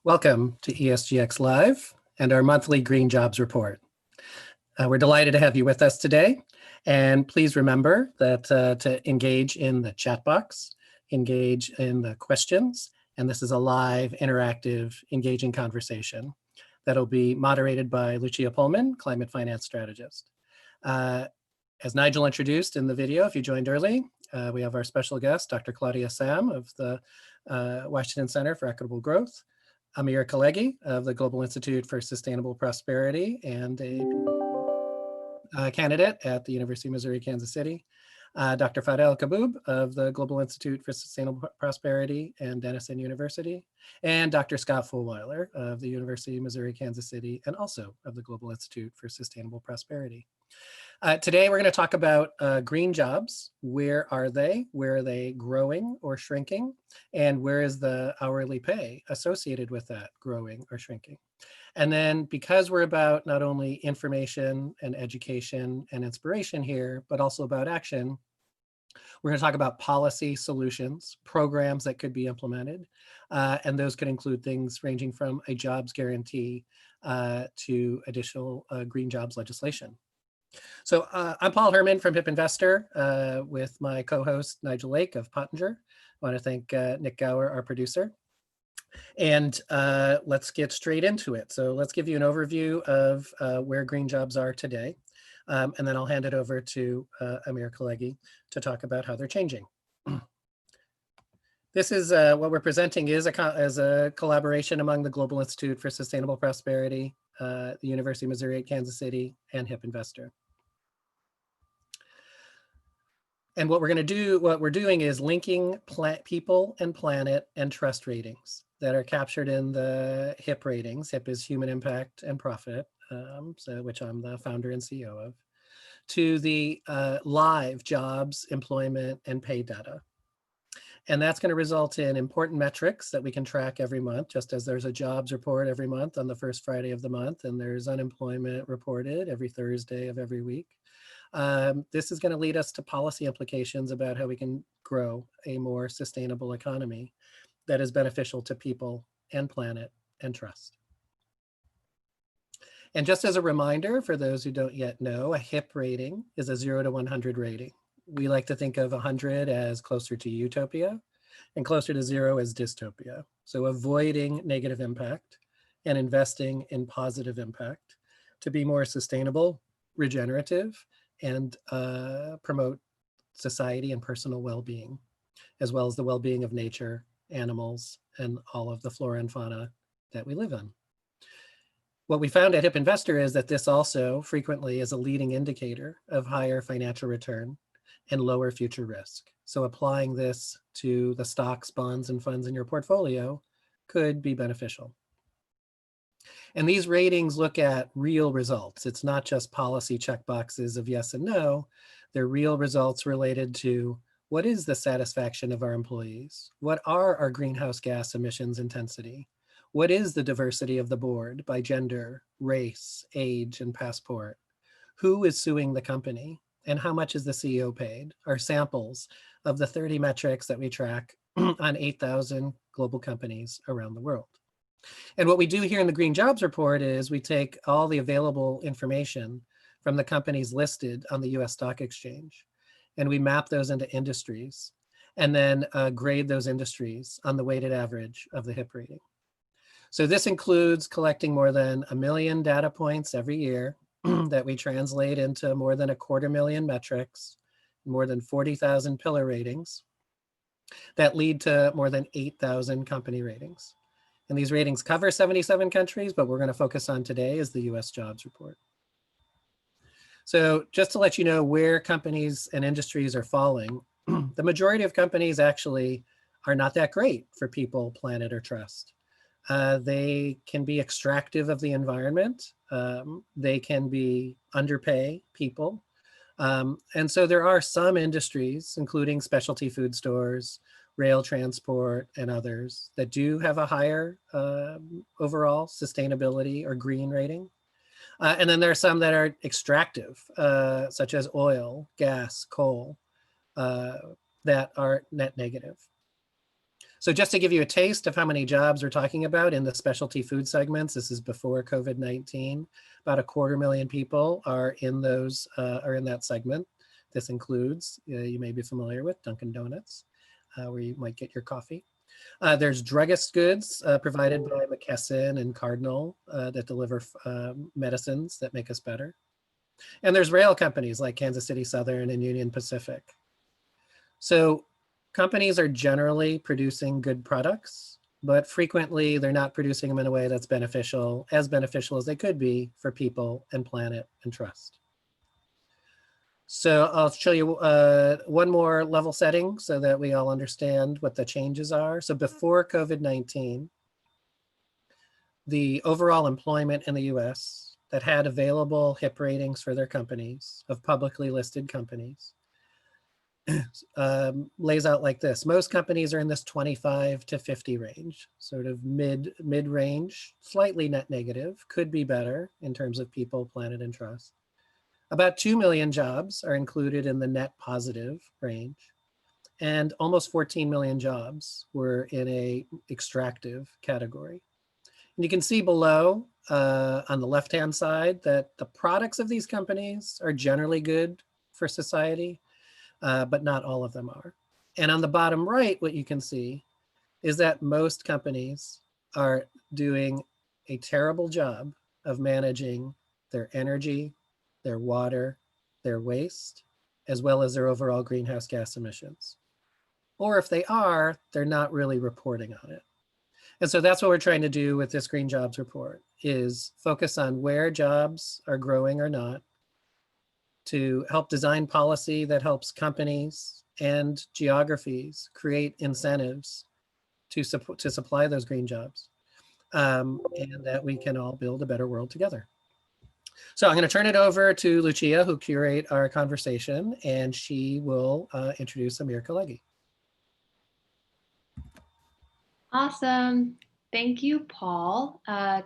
Welcome to ESGX Live and our monthly Green Jobs Report. We're delighted to have you with us today. And please remember that to engage in the chat box, engage in the questions, and this is a live, interactive, engaging conversation that'll be moderated by Lucia Pullman, Climate Finance Strategist. As Nigel introduced in the video, if you joined early, we have our special guest, Dr. Claudia Sahm of the Washington Center for Equitable Growth, Amir Khalegi of the Global Institute for Sustainable Prosperity and a candidate at the University of Missouri, Kansas City, Dr. Fadhel Kaboub of the Global Institute for Sustainable Prosperity and Denison University, and Dr. Scott Fullwiler of the University of Missouri, Kansas City, and also of the Global Institute for Sustainable Prosperity. Today, we're going to talk about green jobs. Where are they? Where are they growing or shrinking? And where is the hourly pay associated with that growing or shrinking? And then because we're about not only information and education and inspiration here, but also about action, we're going to talk about policy solutions, programs that could be implemented. And those could include things ranging from a jobs guarantee to additional green jobs legislation. So I'm Paul Herman from Hip Investor with my co-host Nigel Lake of Pottinger. I want to thank Nick Gower, our producer. And let's get straight into it. So let's give you an overview of where green jobs are today. And then I'll hand it over to Amir Khalegi to talk about how they're changing. This is what we're presenting is a collaboration among the Global Institute for Sustainable Prosperity, the University of Missouri at Kansas City, and Hip Investor. And what we're doing is linking people and planet and trust ratings that are captured in the HIP ratings. HIP is Human Impact and Profit, which I'm the founder and CEO of, to the live jobs, employment, and pay data. And that's going to result in important metrics that we can track every month, just as there's a jobs report every month on the first Friday of the month, and there's unemployment reported every Thursday of every week. This is going to lead us to policy implications about how we can grow a more sustainable economy that is beneficial to people and planet and trust. And just as a reminder, for those who don't yet know, a HIP rating is a 0 to 100 rating. We like to think of 100 as closer to utopia and closer to 0 as dystopia. So avoiding negative impact and investing in positive impact to be more sustainable, regenerative, and promote society and personal well-being, as well as the well-being of nature, animals, and all of the flora and fauna that we live in. What we found at Hip Investor is that this also frequently is a leading indicator of higher financial return and lower future risk. So applying this to the stocks, bonds, and funds in your portfolio could be beneficial. And these ratings look at real results. It's not just policy checkboxes of yes and no. They're real results related to what is the satisfaction of our employees? What are our greenhouse gas emissions intensity? What is the diversity of the board by gender, race, age, and passport? Who is suing the company? And how much is the CEO paid? Are samples of the 30 metrics that we track on 8,000 global companies around the world. And what we do here in the Green Jobs Report is we take all the available information from the companies listed on the US Stock Exchange, and we map those into industries, and then grade those industries on the weighted average of the HIP rating. So this includes collecting more than 1 million data points every year that we translate into more than 250,000 metrics, more than 40,000 pillar ratings that lead to more than 8,000 company ratings. And these ratings cover 77 countries, but we're going to focus on today is the US Jobs Report. So just to let you know where companies and industries are falling, the majority of companies actually are not that great for people, planet, or trust. They can be extractive of the environment. They can be underpay people. And so there are some industries, including specialty food stores, rail transport, and others that do have a higher overall sustainability or green rating. And then there are some that are extractive, such as oil, gas, coal, that are net negative. So just to give you a taste of how many jobs we're talking about in the specialty food segments, this is before COVID-19, about 250,000 people are in that segment. This includes, you may be familiar with Dunkin' Donuts, where you might get your coffee. There's druggist goods provided by McKesson and Cardinal that deliver medicines that make us better. And there's rail companies like Kansas City Southern and Union Pacific. So companies are generally producing good products, but frequently they're not producing them in a way that's beneficial as they could be for people and planet and trust. So I'll show you one more level setting so that we all understand what the changes are. So before COVID-19, the overall employment in the US that had available HIP ratings for their companies, of publicly listed companies, lays out like this. Most companies are in this 25 to 50 range, sort of mid-range, slightly net negative, could be better in terms of people, planet, and trust. About 2 million jobs are included in the net positive range, and almost 14 million jobs were in a extractive category. And you can see below on the left-hand side that the products of these companies are generally good for society, but not all of them are. And on the bottom right, what you can see is that most companies are doing a terrible job of managing their energy, their water, their waste, as well as their overall greenhouse gas emissions. Or if they are, they're not really reporting on it. And so that's what we're trying to do with this Green Jobs Report, is focus on where jobs are growing or not, to help design policy that helps companies and geographies create incentives to supply those green jobs, and that we can all build a better world together. So I'm going to turn it over to Lucia, who curate our conversation, and she will introduce Amir Khalegi. Awesome. Thank you, Paul.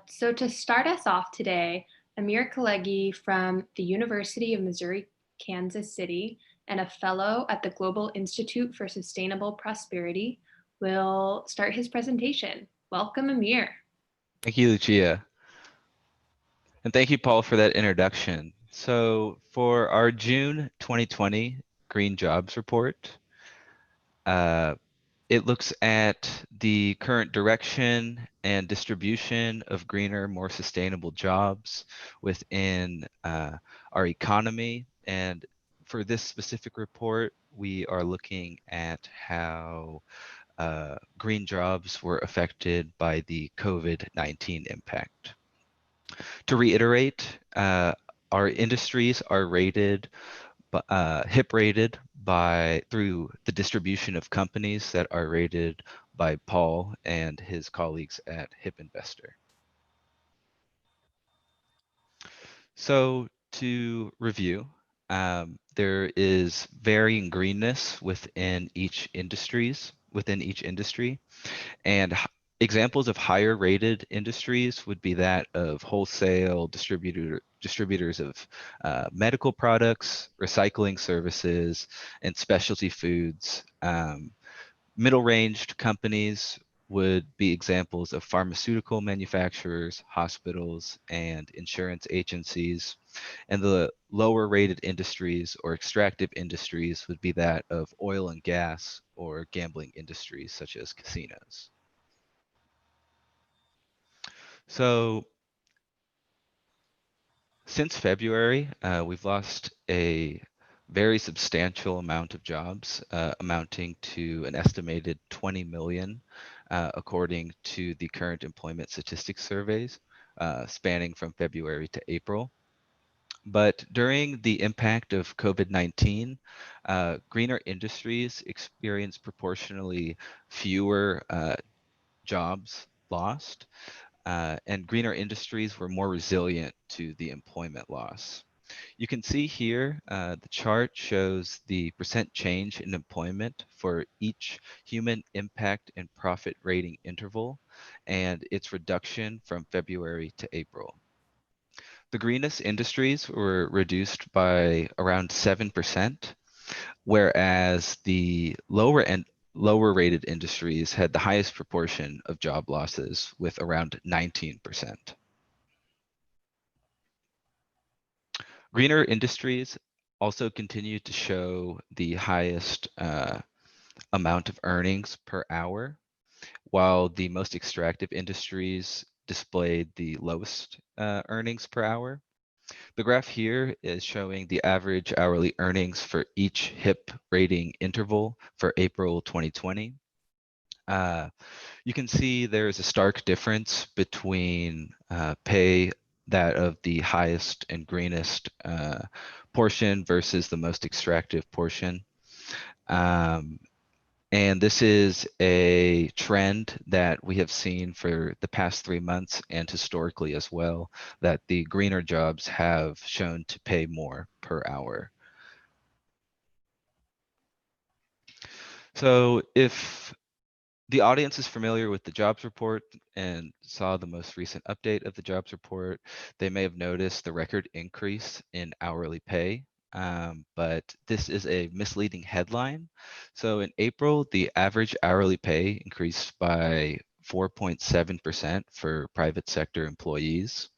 So to start us off today, Amir Khalegi from the University of Missouri, Kansas City, and a fellow at the Global Institute for Sustainable Prosperity will start his presentation. Welcome, Amir. Thank you, Lucia. And thank you, Paul, for that introduction. So for our June 2020 Green Jobs Report, it looks at the current direction and distribution of greener, more sustainable jobs within our economy. And for this specific report, we are looking at how green jobs were affected by the COVID-19 impact. To reiterate, our industries are rated, HIP rated through the distribution of companies that are rated by Paul and his colleagues at HIP Investor. So to review, there is varying greenness within each industry, and examples of higher rated industries would be that of wholesale distributors of medical products, recycling services, and specialty foods. Middle-ranged companies would be examples of pharmaceutical manufacturers, hospitals, and insurance agencies. And the lower rated industries or extractive industries would be that of oil and gas or gambling industries such as casinos. So since February, we've lost a very substantial amount of jobs, amounting to an estimated 20 million, according to the current employment statistics surveys, spanning from February to April. But during the impact of COVID-19, greener industries experienced proportionally fewer jobs lost, and greener industries were more resilient to the employment loss. You can see here, the chart shows the percent change in employment for each human impact and profit rating interval and its reduction from February to April. The greenest industries were reduced by around 7%, whereas the lower lower rated industries had the highest proportion of job losses with around 19%. Greener industries also continue to show the highest amount of earnings per hour, while the most extractive industries displayed the lowest earnings per hour. The graph here is showing the average hourly earnings for each HIP rating interval for April 2020. You can see there is a stark difference between pay that of the highest and greenest portion versus the most extractive portion. And this is a trend that we have seen for the past 3 months and historically as well, that the greener jobs have shown to pay more per hour. So if the audience is familiar with the jobs report and saw the most recent update of the jobs report, they may have noticed the record increase in hourly pay. But this is a misleading headline. So in April, the average hourly pay increased by 4.7% for private sector employees.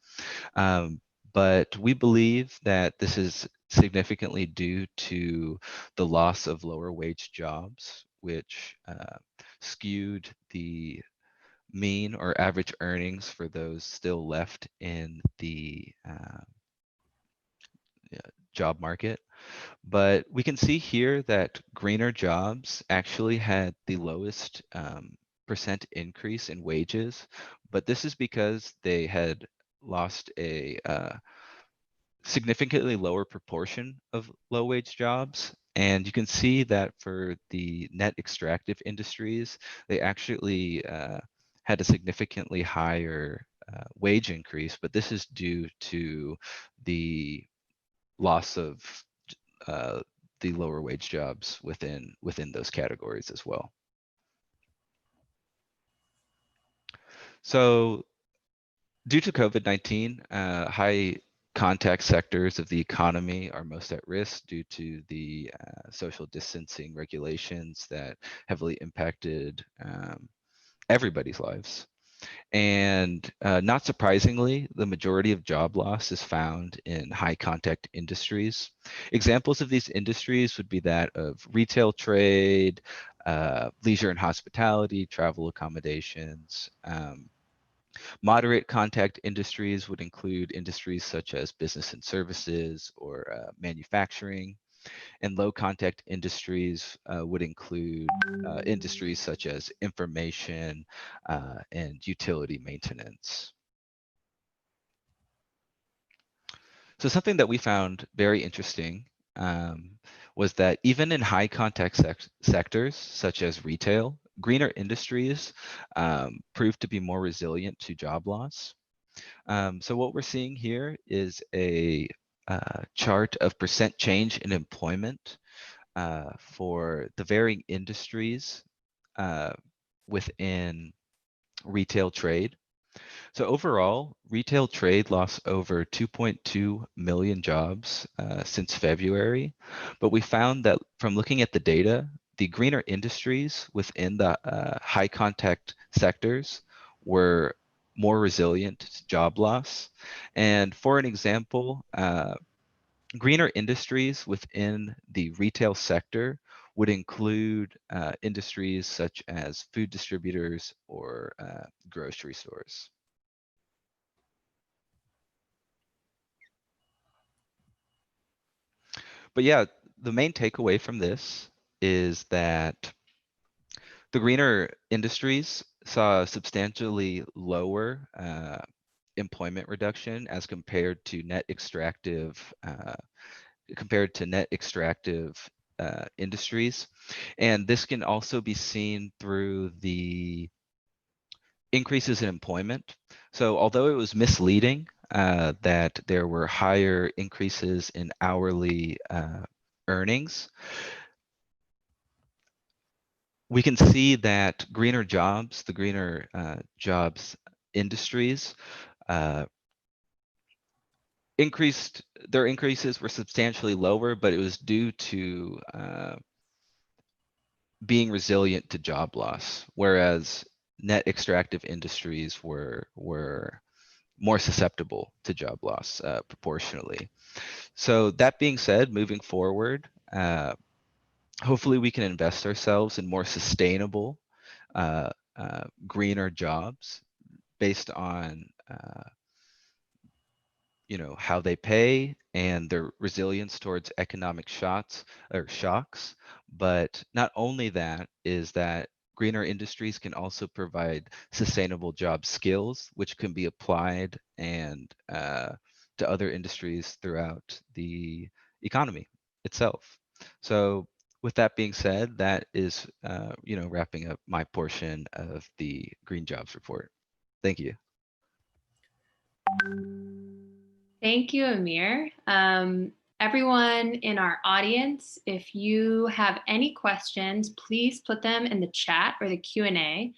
But we believe that this is significantly due to the loss of lower wage jobs, which skewed the mean or average earnings for those still left in the job market. But we can see here that greener jobs actually had the lowest percent increase in wages, but this is because they had lost a significantly lower proportion of low wage jobs. And you can see that for the net extractive industries, they actually had a significantly higher wage increase, but this is due to the loss of the lower wage jobs within those categories as well. So due to COVID-19, high contact sectors of the economy are most at risk due to the social distancing regulations that heavily impacted everybody's lives. And not surprisingly, the majority of job loss is found in high contact industries. Examples of these industries would be that of retail trade, leisure and hospitality, travel accommodations. Moderate contact industries would include industries such as business and services or manufacturing. And low contact industries would include industries such as information and utility maintenance. So something that we found very interesting was that even in high contact sectors such as retail, greener industries proved to be more resilient to job loss. So what we're seeing here is a chart of percent change in employment for the varying industries within retail trade. So overall, retail trade lost over 2.2 million jobs since February, but we found that from looking at the data, the greener industries within the high contact sectors were more resilient to job loss. And for an example, greener industries within the retail sector would include industries such as food distributors or grocery stores. But yeah, the main takeaway from this is that the greener industries saw a substantially lower employment reduction as compared to net extractive industries. And this can also be seen through the increases in employment. So although it was misleading that there were higher increases in hourly earnings, we can see that greener jobs, the greener jobs industries, their increases were substantially lower, but it was due to being resilient to job loss, whereas net extractive industries were more susceptible to job loss proportionally. So that being said, moving forward, hopefully we can invest ourselves in more sustainable, greener jobs based on how they pay and their resilience towards economic shocks. But not only that, is that greener industries can also provide sustainable job skills, which can be applied and to other industries throughout the economy itself. So with that being said, that is wrapping up my portion of the Green Jobs Report. Thank you. Thank you, Amir. Everyone in our audience, if you have any questions, please put them in the chat or the Q&A.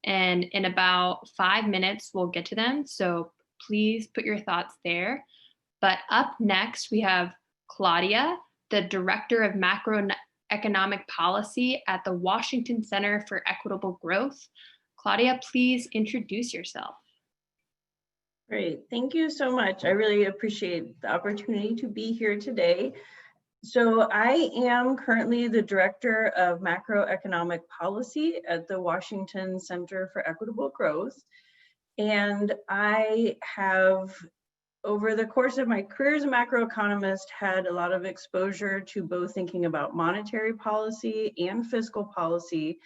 And in about 5 minutes, we'll get to them. So please put your thoughts there. But up next, we have Claudia, the Director of Macroeconomic Policy at the Washington Center for Equitable Growth. Claudia, please introduce yourself. Great, thank you so much. I really appreciate the opportunity to be here today. So I am currently the Director of Macroeconomic Policy at the Washington Center for Equitable Growth. And I have, over the course of my career as a macroeconomist, had a lot of exposure to both thinking about monetary policy and fiscal policy.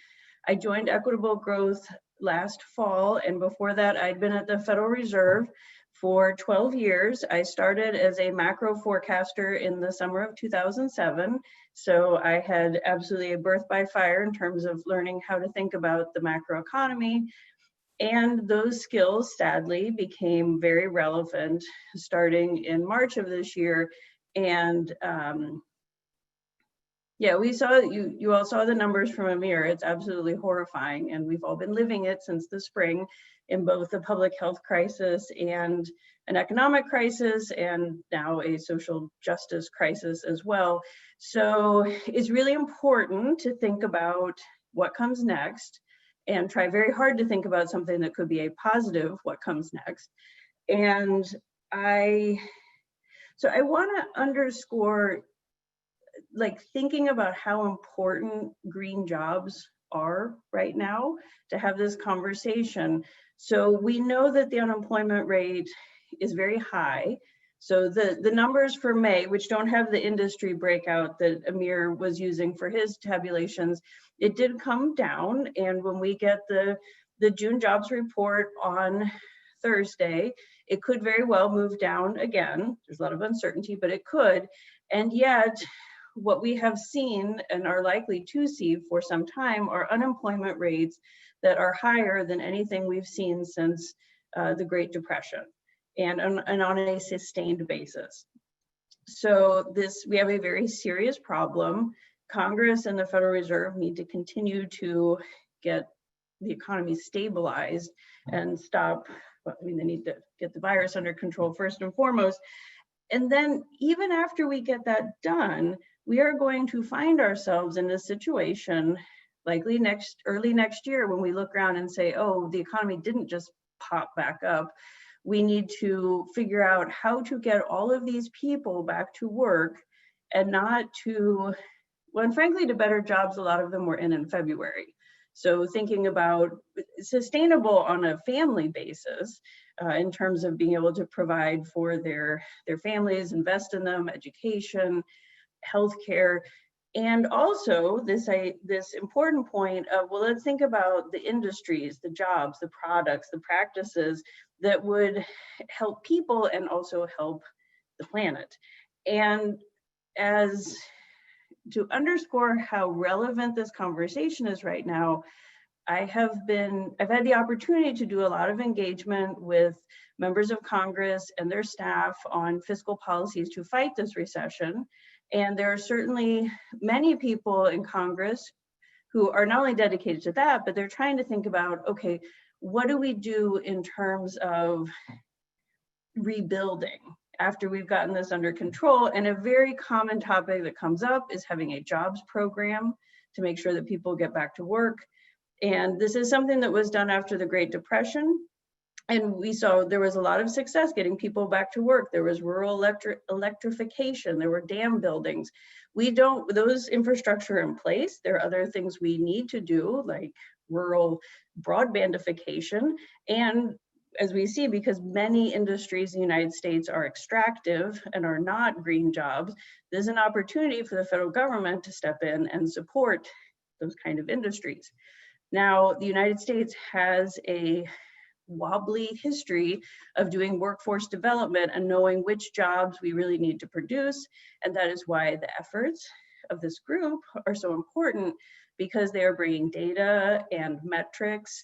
I joined Equitable Growth last fall, and before that I'd been at the Federal Reserve for 12 years. I started as a macro forecaster in the summer of 2007, so I had absolutely a birth by fire in terms of learning how to think about the macroeconomy, and those skills sadly became very relevant starting in March of this year. And yeah, we saw, you all saw the numbers from Amir. It's absolutely horrifying, and we've all been living it since the spring in both the public health crisis and an economic crisis, and now a social justice crisis as well. So it's really important to think about what comes next and try very hard to think about something that could be a positive what comes next. And I want to underscore, like, thinking about how important green jobs are right now to have this conversation. So we know that the unemployment rate is very high. So the numbers for May, which don't have the industry breakout that Amir was using for his tabulations, it did come down. And when we get the June jobs report on Thursday, it could very well move down again. There's a lot of uncertainty, but it could. And yet, what we have seen and are likely to see for some time are unemployment rates that are higher than anything we've seen since the Great Depression, and on a sustained basis. So we have a very serious problem. Congress and the Federal Reserve need to continue to get the economy stabilized and stop, they need to get the virus under control first and foremost. And then even after we get that done, we are going to find ourselves in a situation likely early next year when we look around and say, oh, the economy didn't just pop back up. We need to figure out how to get all of these people back to work, and not to, well, and frankly, to better jobs a lot of them were in February. So thinking about sustainable on a family basis, in terms of being able to provide for their families, invest in them, education, healthcare, and also this important point of, well, let's think about the industries, the jobs, the products, the practices that would help people and also help the planet. And as to underscore how relevant this conversation is right now, I've had the opportunity to do a lot of engagement with members of Congress and their staff on fiscal policies to fight this recession. And there are certainly many people in Congress who are not only dedicated to that, but they're trying to think about, okay, what do we do in terms of rebuilding after we've gotten this under control? And a very common topic that comes up is having a jobs program. to make sure that people get back to work. And this is something that was done after the Great Depression. And we saw there was a lot of success getting people back to work. There was rural electrification, there were dam buildings. Those infrastructure in place, there are other things we need to do, like rural broadbandification. And as we see, because many industries in the United States are extractive and are not green jobs, there's an opportunity for the federal government to step in and support those kind of industries. Now, the United States has a wobbly history of doing workforce development and knowing which jobs we really need to produce. And that is why the efforts of this group are so important, because they are bringing data and metrics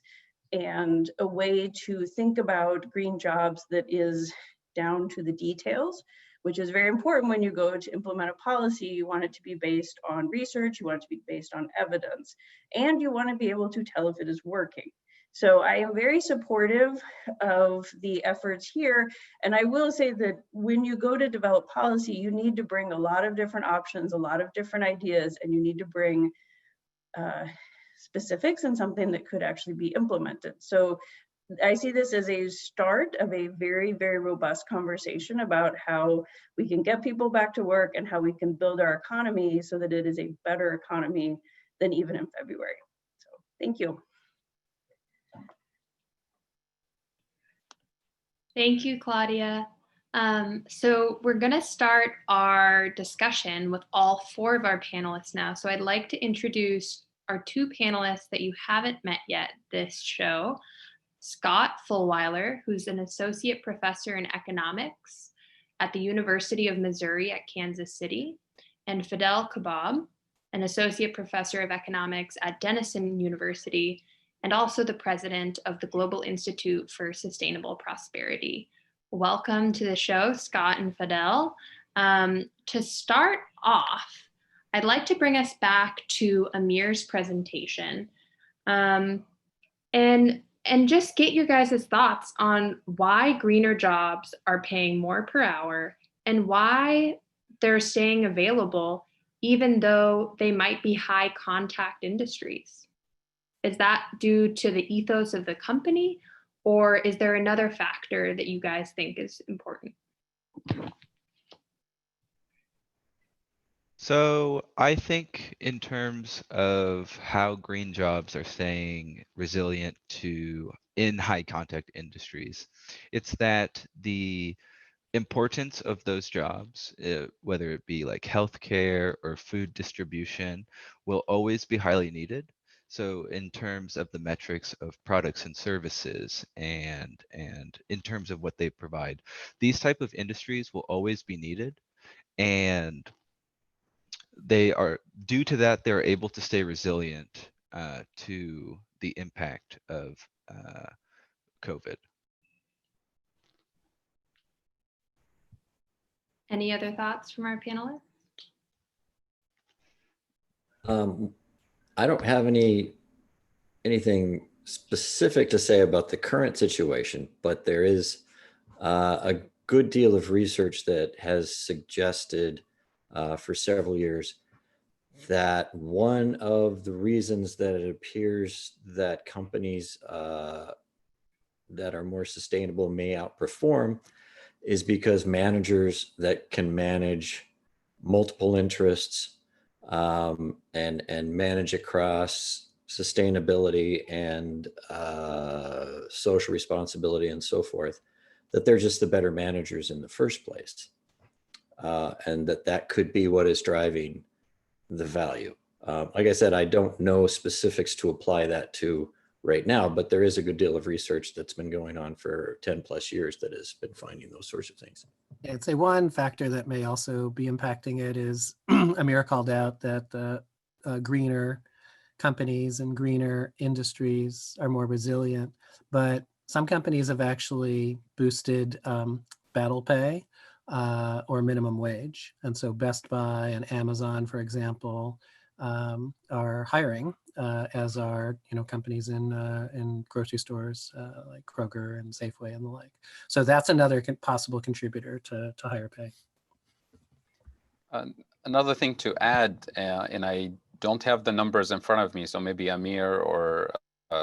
and a way to think about green jobs that is down to the details, which is very important when you go to implement a policy. You want it to be based on research, you want it to be based on evidence, and you want to be able to tell if it is working. So I am very supportive of the efforts here. And I will say that when you go to develop policy, you need to bring a lot of different options, a lot of different ideas, and you need to bring specifics and something that could actually be implemented. So I see this as a start of a very, very robust conversation about how we can get people back to work and how we can build our economy so that it is a better economy than even in February. So thank you. Thank you, Claudia. So we're going to start our discussion with all 4 of our panelists now. So I'd like to introduce our 2 panelists that you haven't met yet this show. Scott Fullwiler, who's an associate professor in economics at the University of Missouri at Kansas City, and Fadhel Kaboub, an associate professor of economics at Denison University, and also the president of the Global Institute for Sustainable Prosperity. Welcome to the show, Scott and Fadhel. To start off, I'd like to bring us back to Amir's presentation and just get your guys' thoughts on why greener jobs are paying more per hour and why they're staying available even though they might be high contact industries. Is that due to the ethos of the company, or is there another factor that you guys think is important? So I think in terms of how green jobs are staying resilient in high contact industries, it's that the importance of those jobs, whether it be like healthcare or food distribution, will always be highly needed. So in terms of the metrics of products and services and in terms of what they provide, these type of industries will always be needed. And they are, due to that, they're able to stay resilient to the impact of COVID. Any other thoughts from our panelists? I don't have anything specific to say about the current situation, but there is a good deal of research that has suggested for several years that one of the reasons that it appears that companies that are more sustainable may outperform is because managers that can manage multiple interests and manage across sustainability and social responsibility and so forth, that they're just the better managers in the first place. And that could be what is driving the value. Like I said, I don't know specifics to apply that to right now, but there is a good deal of research that's been going on for 10 plus years that has been finding those sorts of things. I'd say one factor that may also be impacting it is Amir called out that the greener companies and greener industries are more resilient, but some companies have actually boosted battle pay or minimum wage. And so Best Buy and Amazon, for example, are hiring, as are companies in grocery stores like Kroger and Safeway and the like. So that's another possible contributor to higher pay. Another thing to add, and I don't have the numbers in front of me, so maybe Amir or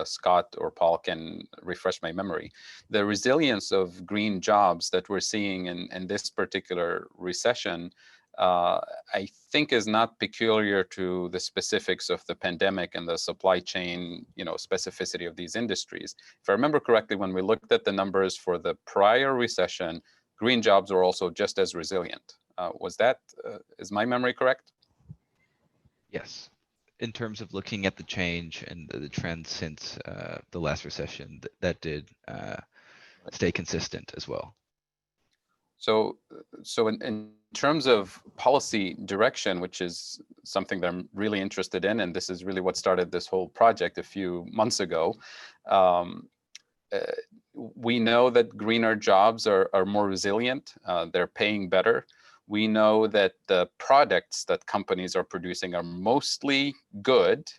Scott or Paul can refresh my memory. The resilience of green jobs that we're seeing in this particular recession, I think is not peculiar to the specifics of the pandemic and the supply chain, specificity of these industries. If I remember correctly, when we looked at the numbers for the prior recession, green jobs were also just as resilient. Is my memory correct? Yes. In terms of looking at the change and the trends since the last recession, that did stay consistent as well. So in terms of policy direction, which is something that I'm really interested in, and this is really what started this whole project a few months ago, we know that greener jobs are more resilient. They're paying better. We know that the products that companies are producing are mostly good,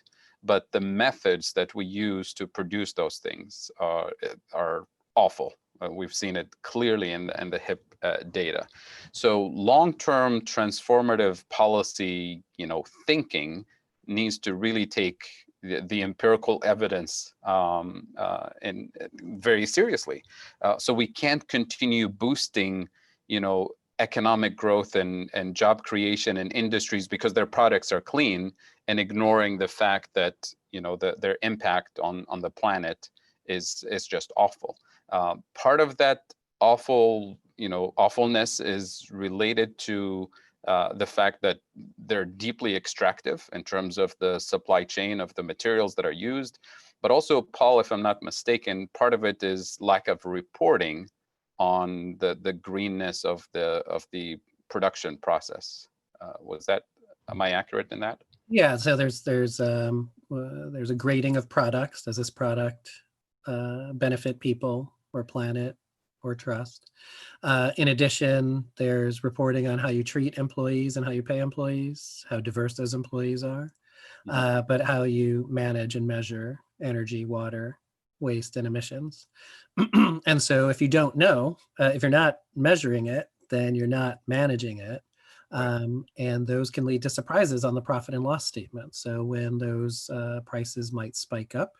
but the methods that we use to produce those things are awful. We've seen it clearly in the HIP data. So long-term transformative policy, thinking needs to really take the empirical evidence very seriously. So we can't continue boosting, economic growth and job creation in industries because their products are clean, and ignoring the fact that their impact on the planet is just awful. Part of that awfulness is related to the fact that they're deeply extractive in terms of the supply chain of the materials that are used. But also, Paul, if I'm not mistaken, part of it is lack of reporting on the greenness of the production process. Am I accurate in that? Yeah, so there's a grading of products. Does this product benefit people or planet or trust? In addition, there's reporting on how you treat employees and how you pay employees, how diverse those employees are, but how you manage and measure energy, water, waste, and emissions. And so if you don't know, if you're not measuring it, then you're not managing it. And those can lead to surprises on the profit and loss statement. So when those prices might spike up,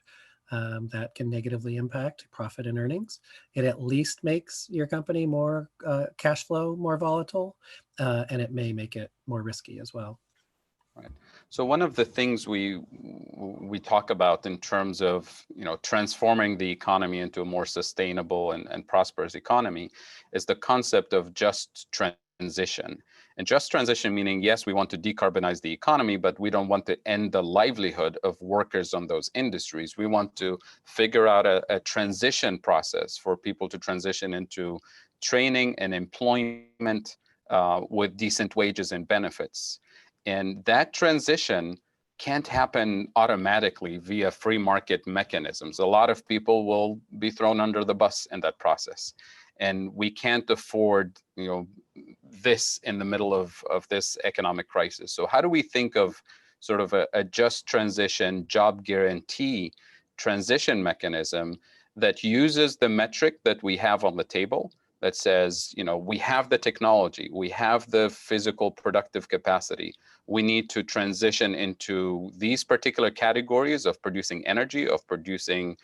that can negatively impact profit and earnings. It at least makes your company more cash flow, more volatile, and it may make it more risky as well. Right. So one of the things we talk about in terms of transforming the economy into a more sustainable and prosperous economy is the concept of just transition. And just transition meaning, yes, we want to decarbonize the economy, but we don't want to end the livelihood of workers on those industries. We want to figure out a transition process for people to transition into training and employment with decent wages and benefits. And that transition can't happen automatically via free market mechanisms. A lot of people will be thrown under the bus in that process. And we can't afford, this in the middle of this economic crisis. So how do we think of sort of a just transition, job guarantee transition mechanism that uses the metric that we have on the table that says, we have the technology, we have the physical productive capacity. We need to transition into these particular categories of producing energy, of producing,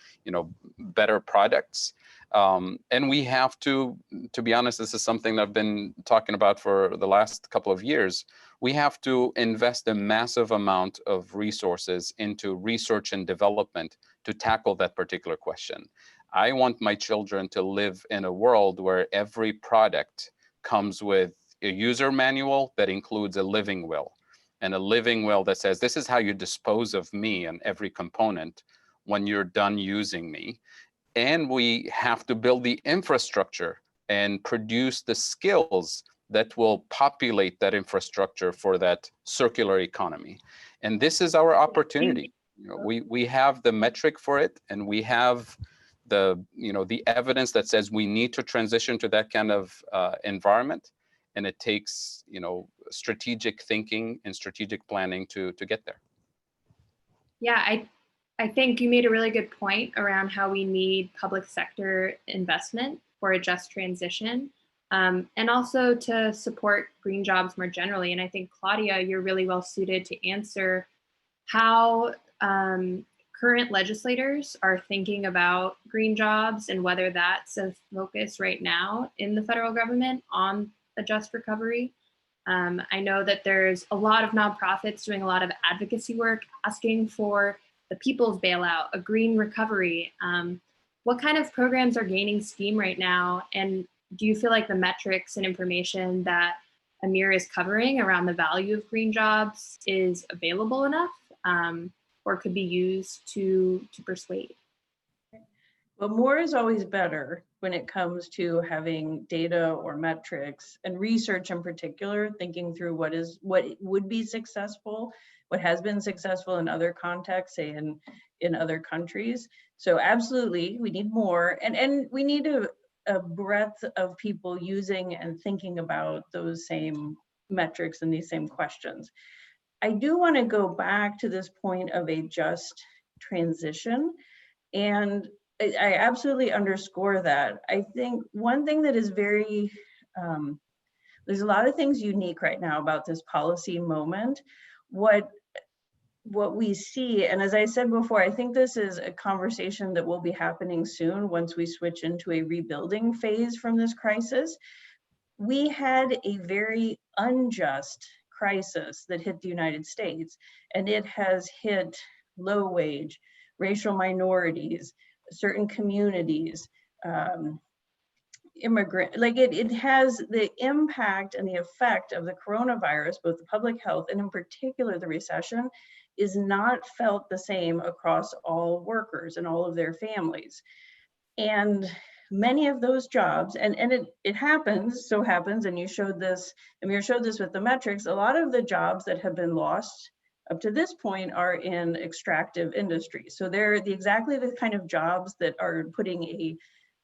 better products. And we have to be honest, this is something that I've been talking about for the last couple of years. We have to invest a massive amount of resources into research and development to tackle that particular question. I want my children to live in a world where every product comes with a user manual that includes a living will, and a living will that says, this is how you dispose of me and every component when you're done using me. And we have to build the infrastructure and produce the skills that will populate that infrastructure for that circular economy. And this is our opportunity. We have the metric for it, and we have the evidence that says we need to transition to that kind of environment, and it takes strategic thinking and strategic planning to get there. Yeah, I think you made a really good point around how we need public sector investment for a just transition, and also to support green jobs more generally. And I think, Claudia, you're really well suited to answer how current legislators are thinking about green jobs and whether that's a focus right now in the federal government on a just recovery. I know that there's a lot of nonprofits doing a lot of advocacy work asking for the people's bailout, a green recovery. What kind of programs are gaining steam right now? And do you feel like the metrics and information that Amir is covering around the value of green jobs is available enough or could be used to persuade? Well, more is always better when it comes to having data or metrics and research in particular, thinking through what would be successful, what has been successful in other contexts, say in other countries. So absolutely, we need more, and we need a breadth of people using and thinking about those same metrics and these same questions. I do want to go back to this point of a just transition, and I absolutely underscore that. I think one thing that is very, there's a lot of things unique right now about this policy moment. What we see, and as I said before, I think this is a conversation that will be happening soon once we switch into a rebuilding phase from this crisis. We had a very unjust crisis that hit the United States, and it has hit low wage, racial minorities, certain communities, immigrant, like it has the impact and the effect of the coronavirus, both the public health and in particular the recession, is not felt the same across all workers and all of their families. And many of those jobs, and it happens, and you showed this, Amir showed this with the metrics, a lot of the jobs that have been lost up to this point are in extractive industries. So they're exactly the kind of jobs that are putting a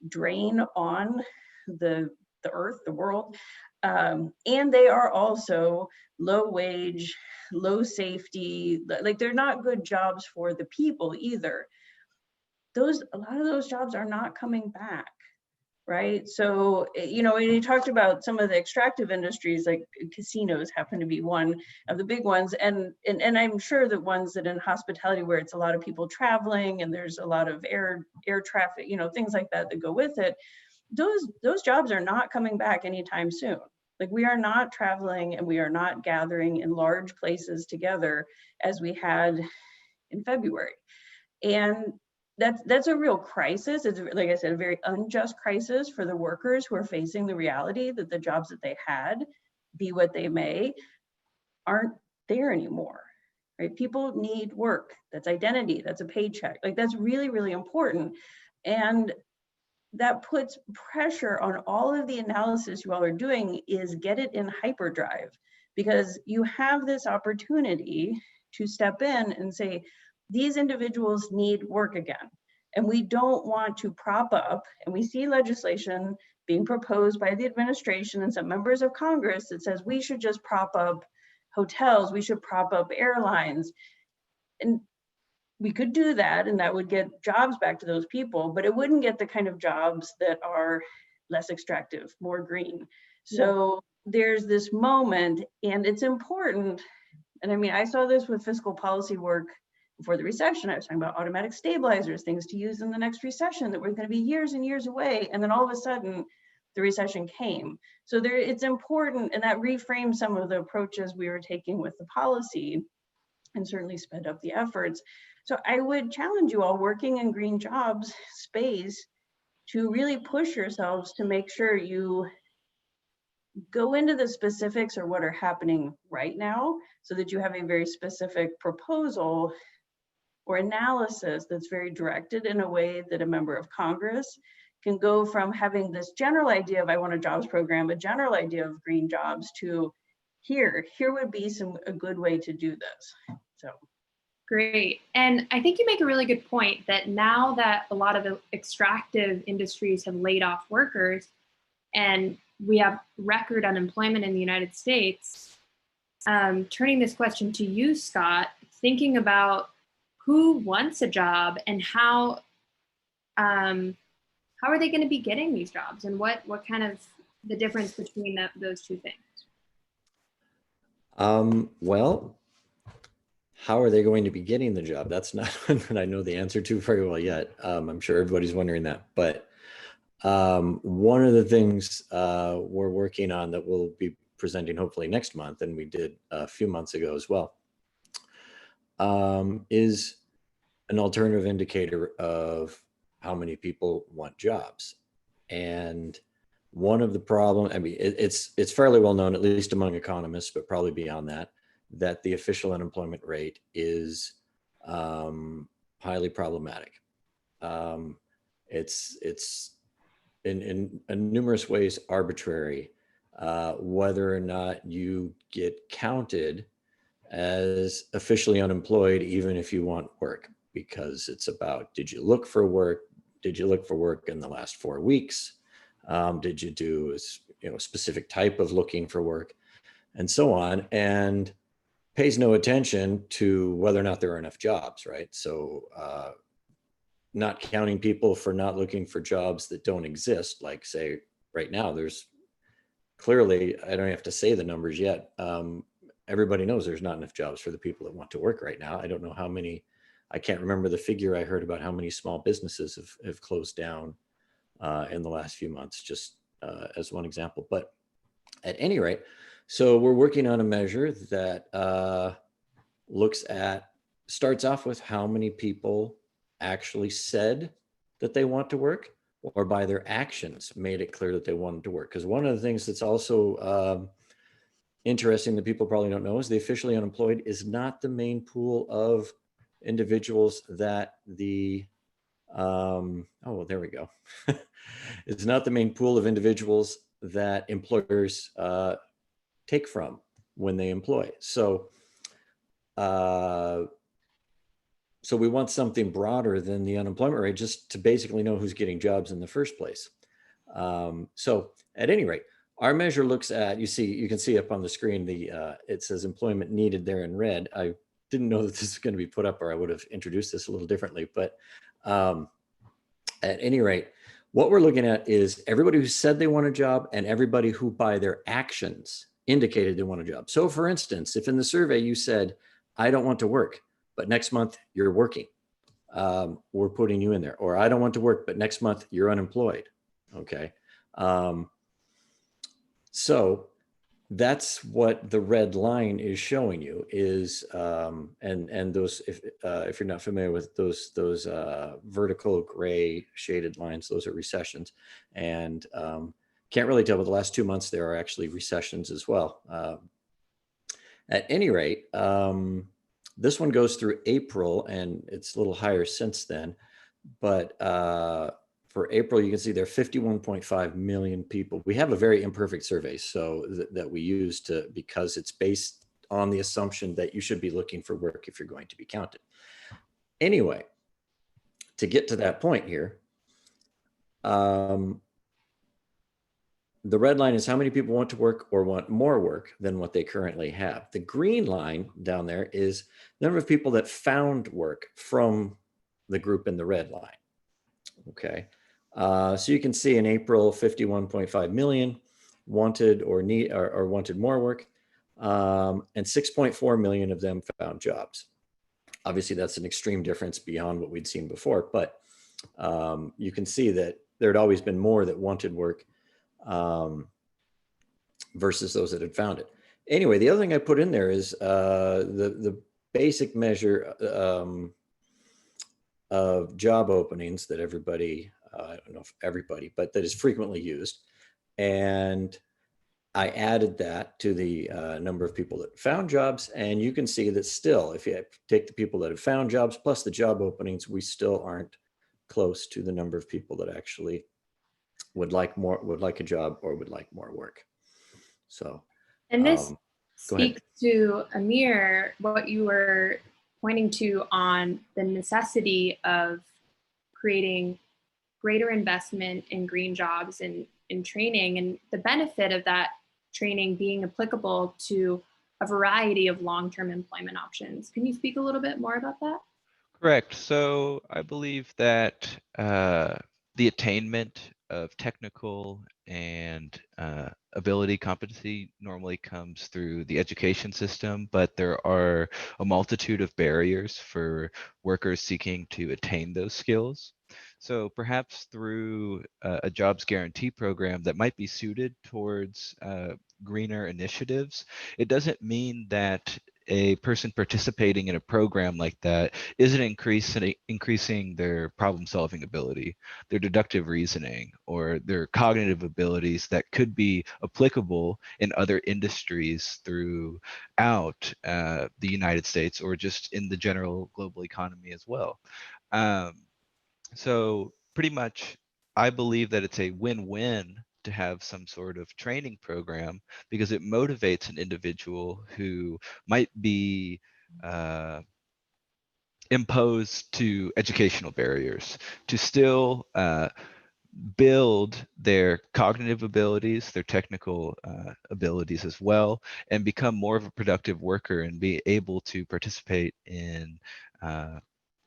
drain on the earth, the world. And they are also low wage, low safety, like they're not good jobs for the people either. A lot of those jobs are not coming back. Right. So, you know, you talked about some of the extractive industries, like casinos happen to be one of the big ones. And I'm sure that ones that in hospitality where it's a lot of people traveling and there's a lot of air traffic, you know, things like that go with it. Those jobs are not coming back anytime soon. Like we are not traveling and we are not gathering in large places together as we had in February. And that's a real crisis. It's, like I said, a very unjust crisis for the workers who are facing the reality that the jobs that they had, be what they may, aren't there anymore, right? People need work. That's identity, that's a paycheck. Like that's really, really important. And that puts pressure on all of the analysis you all are doing is get it in hyperdrive, because you have this opportunity to step in and say, these individuals need work again. And we don't want to prop up, and we see legislation being proposed by the administration and some members of Congress that says we should just prop up hotels, we should prop up airlines. And we could do that, and that would get jobs back to those people, but it wouldn't get the kind of jobs that are less extractive, more green. So there's this moment, and it's important. And I mean, I saw this with fiscal policy work before the recession. I was talking about automatic stabilizers, things to use in the next recession that were going to be years and years away. And then all of a sudden, the recession came. So it's important, and that reframed some of the approaches we were taking with the policy and certainly sped up the efforts. So I would challenge you all working in green jobs space to really push yourselves to make sure you go into the specifics or what are happening right now so that you have a very specific proposal or analysis that's very directed in a way that a member of Congress can go from having this general idea of I want a jobs program, a general idea of green jobs, to here would be a good way to do this. So. Great. And I think you make a really good point that now that a lot of extractive industries have laid off workers and we have record unemployment in the United States, turning this question to you, Scott, thinking about who wants a job and how are they going to be getting these jobs, and what kind of the difference between those two things? Well, how are they going to be getting the job? That's not one that I know the answer to very well yet. I'm sure everybody's wondering that. But one of the things we're working on that we'll be presenting hopefully next month, and we did a few months ago as well, is an alternative indicator of how many people want jobs. And one of the problems, I mean, it's fairly well known, at least among economists, but probably beyond that, that the official unemployment rate is highly problematic. It's in numerous ways arbitrary whether or not you get counted as officially unemployed, even if you want work, because it's about, did you look for work? Did you look for work in the last 4 weeks? Did you do a specific type of looking for work, and so on, and pays no attention to whether or not there are enough jobs, right? So not counting people for not looking for jobs that don't exist, like say right now, there's clearly, I don't have to say the numbers yet. Everybody knows there's not enough jobs for the people that want to work right now. I don't know how many, I can't remember the figure I heard about how many small businesses have closed down in the last few months, just as one example. But at any rate, so we're working on a measure that starts off with how many people actually said that they want to work, or by their actions made it clear that they wanted to work. Because one of the things that's also interesting that people probably don't know is the officially unemployed is not the main pool of individuals that the there we go. It's not the main pool of individuals that employers take from when they employ. So so we want something broader than the unemployment rate, just to basically know who's getting jobs in the first place. So at any rate, our measure looks at, you can see up on the screen, it says employment needed there in red. I didn't know that this was going to be put up, or I would have introduced this a little differently. But at any rate, what we're looking at is everybody who said they want a job and everybody who by their actions indicated they want a job. So for instance, if in the survey you said, I don't want to work, but next month you're working, we're putting you in there. Or I don't want to work, but next month you're unemployed. Okay. So that's what the red line is showing you is, and those, if you're not familiar with those vertical gray shaded lines, those are recessions. And can't really tell, but the last 2 months there are actually recessions as well. At any rate, this one goes through April, and it's a little higher since then. But for April, you can see there are 51.5 million people. We have a very imperfect survey, so that we use because it's based on the assumption that you should be looking for work if you're going to be counted. Anyway, to get to that point here, the red line is how many people want to work or want more work than what they currently have. The green line down there is the number of people that found work from the group in the red line. Okay, so you can see in April, 51.5 million wanted or wanted more work, and 6.4 million of them found jobs. Obviously, that's an extreme difference beyond what we'd seen before, but you can see that there had always been more that wanted work versus those that had found it. Anyway, the other thing I put in there is the basic measure of job openings that everybody, I don't know if everybody, but that is frequently used. And I added that to the number of people that found jobs. And you can see that still, if you take the people that have found jobs plus the job openings, we still aren't close to the number of people that actually would like a job or would like more work. So, and this speaks to, Amir, what you were pointing to on the necessity of creating greater investment in green jobs and in training, and the benefit of that training being applicable to a variety of long-term employment options. Can you speak a little bit more about that? Correct. So I believe that the attainment of technical and ability competency normally comes through the education system, but there are a multitude of barriers for workers seeking to attain those skills. So perhaps through a jobs guarantee program that might be suited towards greener initiatives, it doesn't mean that a person participating in a program like that isn't increasing their problem solving ability, their deductive reasoning, or their cognitive abilities that could be applicable in other industries throughout the United States or just in the general global economy as well. So pretty much, I believe that it's a win-win to have some sort of training program because it motivates an individual who might be imposed to educational barriers to still build their cognitive abilities, their technical abilities as well, and become more of a productive worker and be able to participate in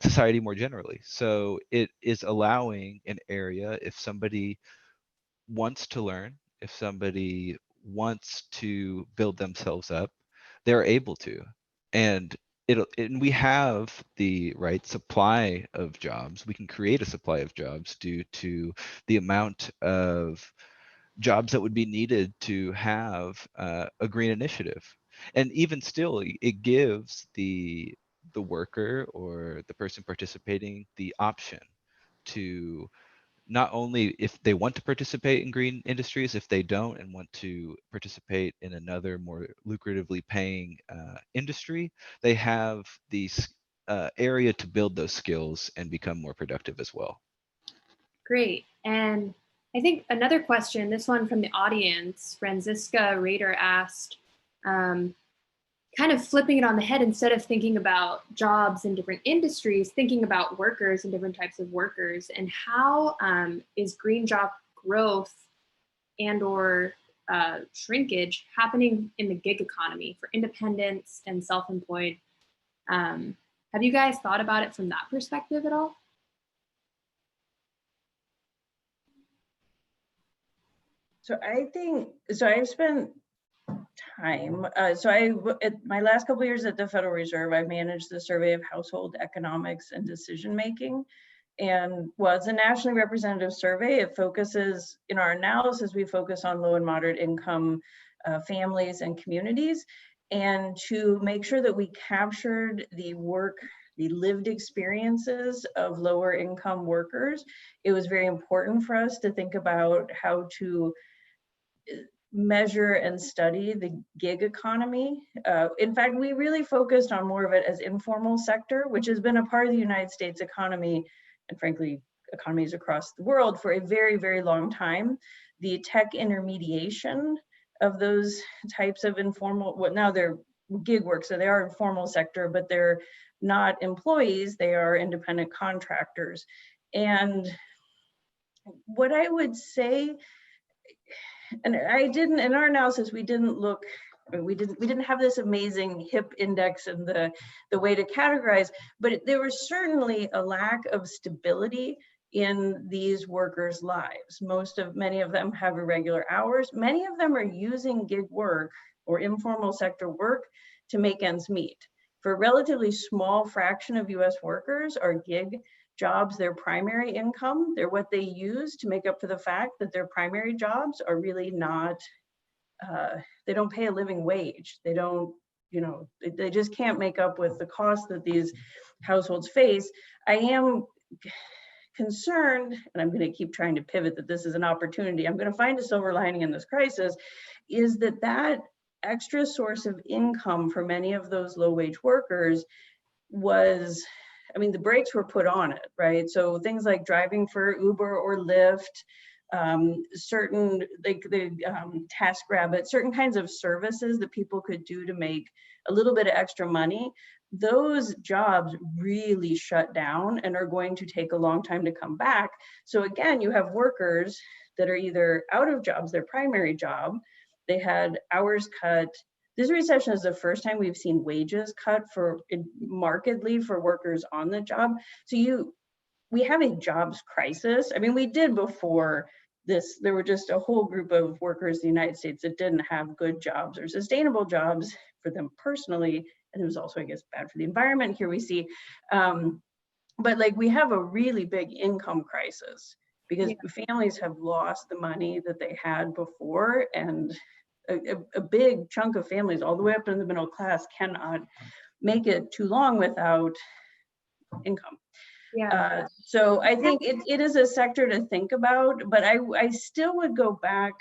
society more generally. So it is allowing an area, if somebody wants to learn, if somebody wants to build themselves up, they're able to. And and we have the right supply of jobs. We can create a supply of jobs due to the amount of jobs that would be needed to have a green initiative. And even still, it gives the worker or the person participating the option to not only if they want to participate in green industries, if they don't and want to participate in another more lucratively paying industry, they have the area to build those skills and become more productive as well. Great. And I think another question, this one from the audience, Franziska Rader asked, kind of flipping it on the head, instead of thinking about jobs in different industries, thinking about workers and different types of workers, and how is green job growth and or shrinkage happening in the gig economy for independents and self-employed? Have you guys thought about it from that perspective at all? So I think, so I've spent time. At my last couple of years at the Federal Reserve, I've managed the survey of household economics and decision making. And while it's a nationally representative survey, it focuses, in our analysis, we focus on low and moderate income families and communities. And to make sure that we captured the lived experiences of lower income workers, it was very important for us to think about how to measure and study the gig economy. In fact, we really focused on more of it as informal sector, which has been a part of the United States economy, and frankly, economies across the world for a very, very long time. The tech intermediation of those types of informal, well, now they're gig work, so they are informal sector, but they're not employees, they are independent contractors. And what I would say, and in our analysis, we didn't have this amazing HIP index and the way to categorize, but there was certainly a lack of stability in these workers' lives. Many of them have irregular hours. Many of them are using gig work or informal sector work to make ends meet. For a relatively small fraction of US workers are gig jobs their primary income. They're what they use to make up for the fact that their primary jobs are really not, they don't pay a living wage. They don't, they just can't make up with the costs that these households face. I am concerned, and I'm going to keep trying to pivot that this is an opportunity. I'm going to find a silver lining in this crisis, is that extra source of income for many of those low wage workers was, I mean, the brakes were put on it, right? So things like driving for Uber or Lyft, certain TaskRabbit, certain kinds of services that people could do to make a little bit of extra money, those jobs really shut down and are going to take a long time to come back. So again, you have workers that are either out of jobs, their primary job, they had hours cut. This recession is the first time we've seen wages cut markedly for workers on the job. So we have a jobs crisis. I mean, we did before there were just a whole group of workers in the United States that didn't have good jobs or sustainable jobs for them personally. And it was also, I guess, bad for the environment. Here we see, but like we have a really big income crisis because families have lost the money that they had before, and a big chunk of families all the way up in the middle class cannot make it too long without income. So I think it is a sector to think about, but I still would go back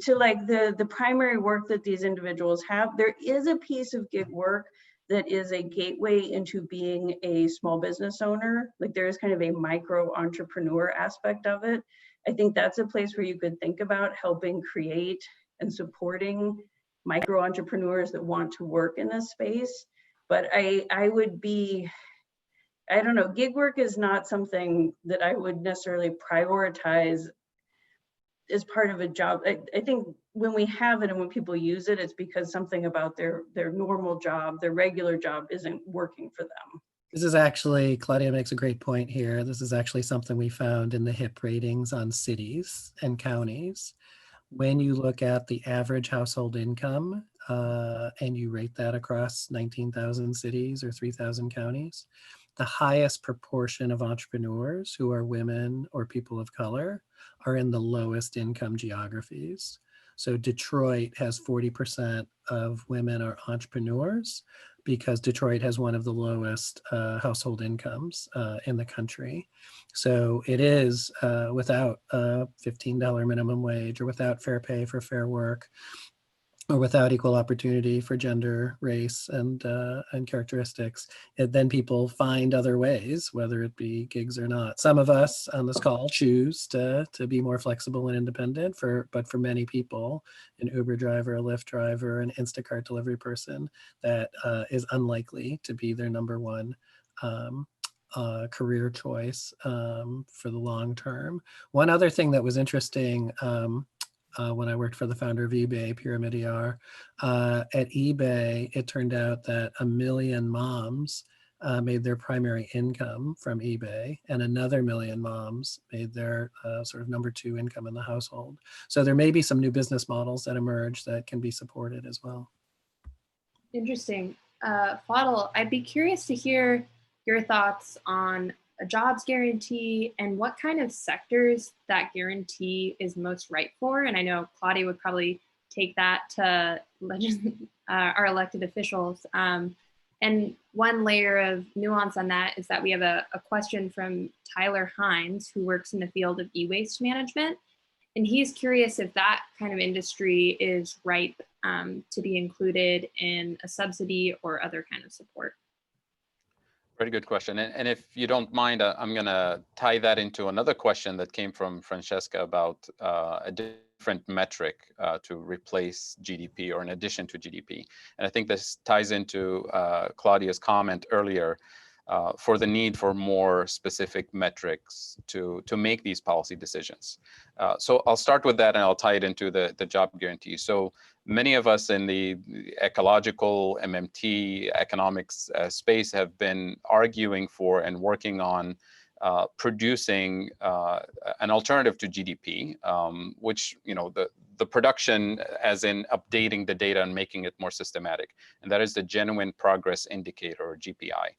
to like the primary work that these individuals have. There is a piece of gig work that is a gateway into being a small business owner. Like there is kind of a micro entrepreneur aspect of it. I think that's a place where you could think about helping create and supporting micro entrepreneurs that want to work in this space. But I would be, I don't know, gig work is not something that I would necessarily prioritize as part of a job. I think when we have it and when people use it, it's because something about their normal job, their regular job isn't working for them. This is actually, Claudia makes a great point here. This is actually something we found in the HIP ratings on cities and counties. When you look at the average household income and you rate that across 19,000 cities or 3,000 counties, the highest proportion of entrepreneurs who are women or people of color are in the lowest income geographies. So Detroit has 40% of women are entrepreneurs because Detroit has one of the lowest household incomes in the country. So it is without a $15 minimum wage or without fair pay for fair work, or without equal opportunity for gender, race, and characteristics, then people find other ways, whether it be gigs or not. Some of us on this call choose to be more flexible and independent, but for many people, an Uber driver, a Lyft driver, an Instacart delivery person, that is unlikely to be their number one career choice for the long term. One other thing that was interesting when I worked for the founder of eBay, Pyramidiar, at eBay, it turned out that 1 million moms made their primary income from eBay, and another 1 million moms made their sort of number 2 income in the household. So there may be some new business models that emerge that can be supported as well. Interesting. Fadhel, I'd be curious to hear your thoughts on a jobs guarantee and what kind of sectors that guarantee is most right for. And I know Claudia would probably take that to our elected officials. And one layer of nuance on that is that we have a question from Tyler Hines, who works in the field of e-waste management. And he's curious if that kind of industry is ripe to be included in a subsidy or other kind of support. Very good question. And if you don't mind, I'm going to tie that into another question that came from Francesca about a different metric to replace GDP or in addition to GDP. And I think this ties into Claudia's comment earlier for the need for more specific metrics to make these policy decisions. So I'll start with that and I'll tie it into the job guarantee. So many of us in the ecological, MMT, economics space have been arguing for and working on producing an alternative to GDP, which, you know, the production as in updating the data and making it more systematic. And that is the genuine progress indicator, or GPI.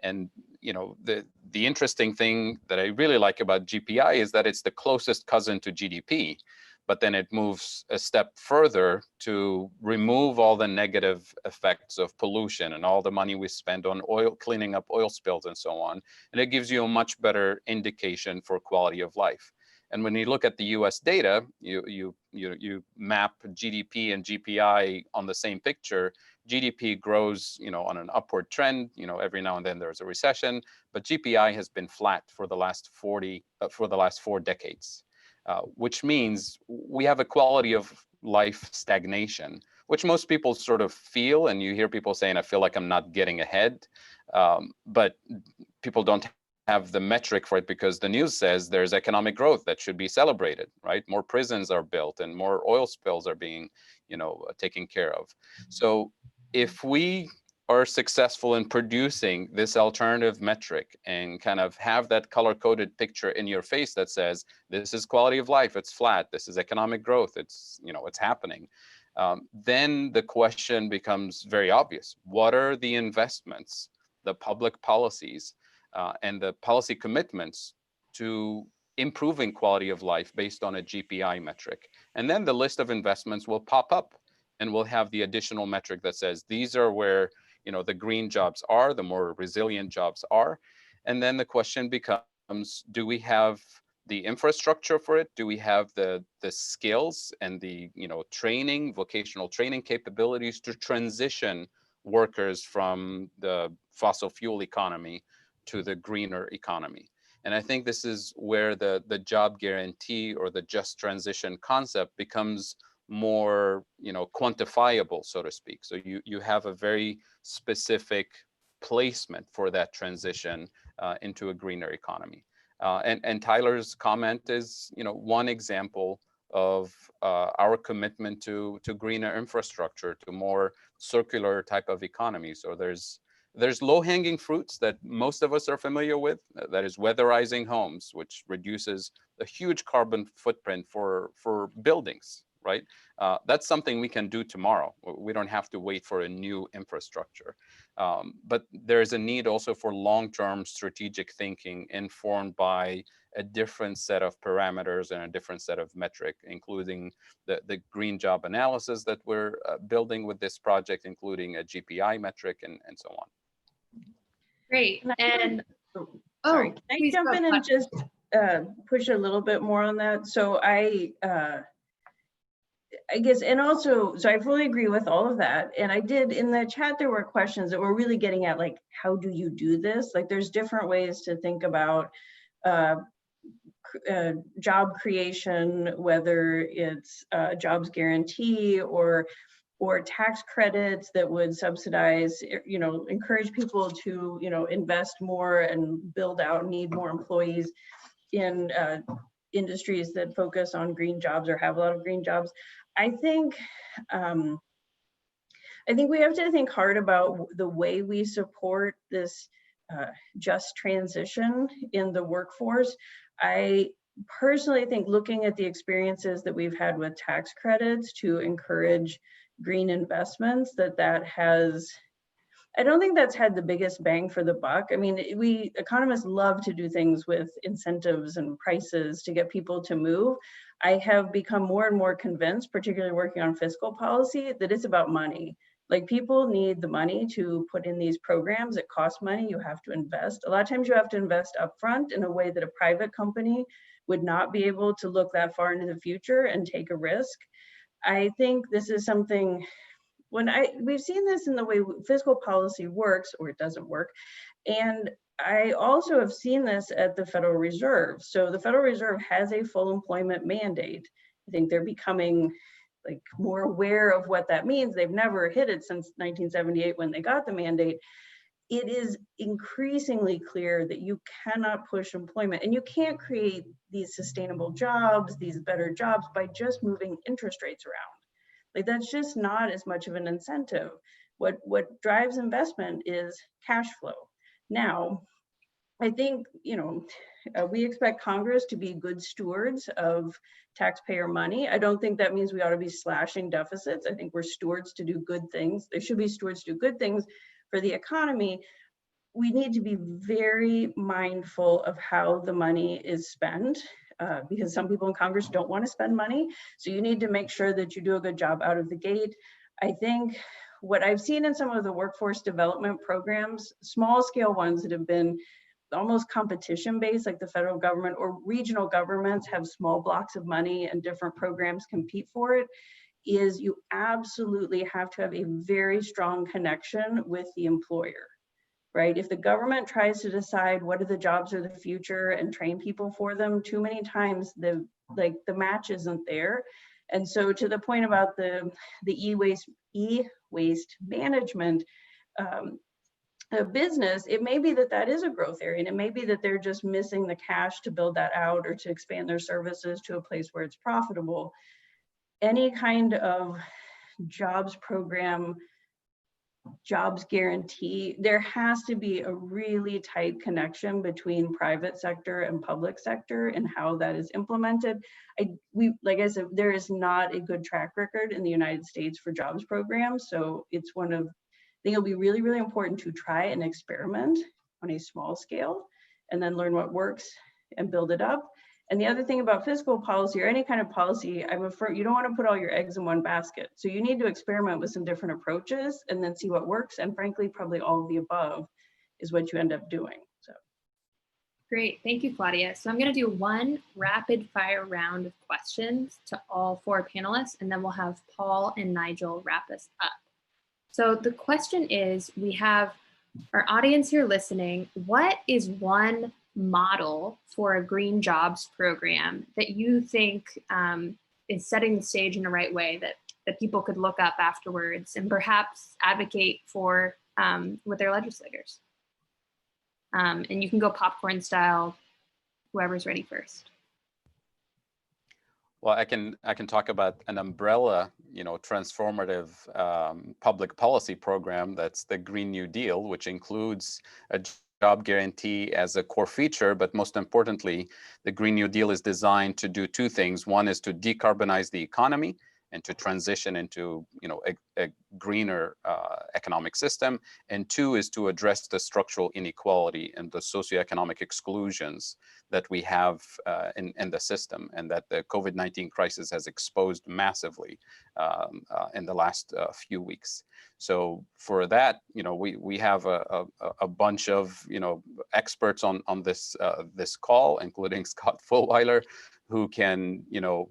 And, you know, the interesting thing that I really like about GPI is that it's the closest cousin to GDP, but then it moves a step further to remove all the negative effects of pollution and all the money we spend on oil, cleaning up oil spills and so on. And it gives you a much better indication for quality of life. And when you look at the US data, you map GDP and GPI on the same picture. GDP grows, you know, on an upward trend. You know, every now and then there's a recession, but GPI has been flat for the last 4 decades. Which means we have a quality of life stagnation, which most people sort of feel. And you hear people saying, I feel like I'm not getting ahead. But people don't have the metric for it because the news says there's economic growth that should be celebrated, right? More prisons are built and more oil spills are being, you know, taken care of. So if we are successful in producing this alternative metric and kind of have that color-coded picture in your face that says, this is quality of life, it's flat, this is economic growth, it's, you know, it's happening, then the question becomes very obvious. What are the investments, the public policies, and the policy commitments to improving quality of life based on a GPI metric? And then the list of investments will pop up, and we'll have the additional metric that says, these are where, you know, the green jobs are, the more resilient jobs are. And then the question becomes, do we have the infrastructure for it? Do we have the skills and the, you know, training, vocational training capabilities to transition workers from the fossil fuel economy to the greener economy? And I think this is where the job guarantee or the just transition concept becomes more, you know, quantifiable, so to speak. So you have a very specific placement for that transition into a greener economy. And Tyler's comment is, you know, one example of our commitment to greener infrastructure, to more circular type of economy. So there's low-hanging fruits that most of us are familiar with. That is weatherizing homes, which reduces a huge carbon footprint for buildings, right? That's something we can do tomorrow. We don't have to wait for a new infrastructure. But there's a need also for long-term strategic thinking informed by a different set of parameters and a different set of metric, including the green job analysis that we're building with this project, including a GPI metric and so on. Great. And sorry, can I jump in and just push a little bit more on that? So I guess, and also, so I fully agree with all of that. And I did, in the chat, there were questions that were really getting at, like, how do you do this? Like, there's different ways to think about job creation, whether it's jobs guarantee or tax credits that would subsidize, you know, encourage people to, you know, invest more and build out, need more employees in industries that focus on green jobs or have a lot of green jobs. I think we have to think hard about the way we support this just transition in the workforce. I personally think, looking at the experiences that we've had with tax credits to encourage green investments, that has, I don't think that's had the biggest bang for the buck. I mean, we economists love to do things with incentives and prices to get people to move. I have become more and more convinced, particularly working on fiscal policy, that it's about money. Like, people need the money to put in these programs. It costs money. You have to invest. A lot of times you have to invest upfront in a way that a private company would not be able to look that far into the future and take a risk. I think this is something, we've seen this in the way fiscal policy works, or it doesn't work. And I also have seen this at the Federal Reserve. So the Federal Reserve has a full employment mandate. I think they're becoming like more aware of what that means. They've never hit it since 1978 when they got the mandate. It is increasingly clear that you cannot push employment, and you can't create these sustainable jobs, these better jobs, by just moving interest rates around. Like, that's just not as much of an incentive. What drives investment is cash flow. Now, I think, you know, we expect Congress to be good stewards of taxpayer money. I don't think that means we ought to be slashing deficits. I think we're stewards to do good things. They should be stewards to do good things for the economy. We need to be very mindful of how the money is spent, because some people in Congress don't want to spend money. So you need to make sure that you do a good job out of the gate. I think what I've seen in some of the workforce development programs, small scale ones that have been almost competition based, like the federal government or regional governments have small blocks of money and different programs compete for it, is you absolutely have to have a very strong connection with the employer, right? If the government tries to decide what are the jobs of the future and train people for them, too many times the match isn't there. And so, to the point about the e-waste management business, it may be that is a growth area, and it may be that they're just missing the cash to build that out or to expand their services to a place where it's profitable. Any kind of jobs program jobs guarantee, there has to be a really tight connection between private sector and public sector and how that is implemented. Like I said, there is not a good track record in the United States for jobs programs. So it's I think it'll be really, really important to try and experiment on a small scale and then learn what works and build it up. And the other thing about fiscal policy or any kind of policy, you don't want to put all your eggs in one basket. So you need to experiment with some different approaches and then see what works. And frankly, probably all of the above is what you end up doing. So. Great, thank you, Claudia. So I'm going to do one rapid fire round of questions to all 4 panelists, and then we'll have Paul and Nigel wrap us up. So the question is, we have our audience here listening. What is one model for a green jobs program that you think is setting the stage in the right way that people could look up afterwards and perhaps advocate for with their legislators? And you can go popcorn style, whoever's ready first. Well, I can talk about an umbrella, transformative public policy program that's the Green New Deal, which includes a job guarantee as a core feature, but most importantly, the Green New Deal is designed to do 2 things. One is to decarbonize the economy and to transition into a greener economic system, and 2 is to address the structural inequality and the socioeconomic exclusions that we have in the system, and that the COVID-19 crisis has exposed massively in the last few weeks. So for that, we have a bunch of experts on this call, including Scott Fullwiler, who can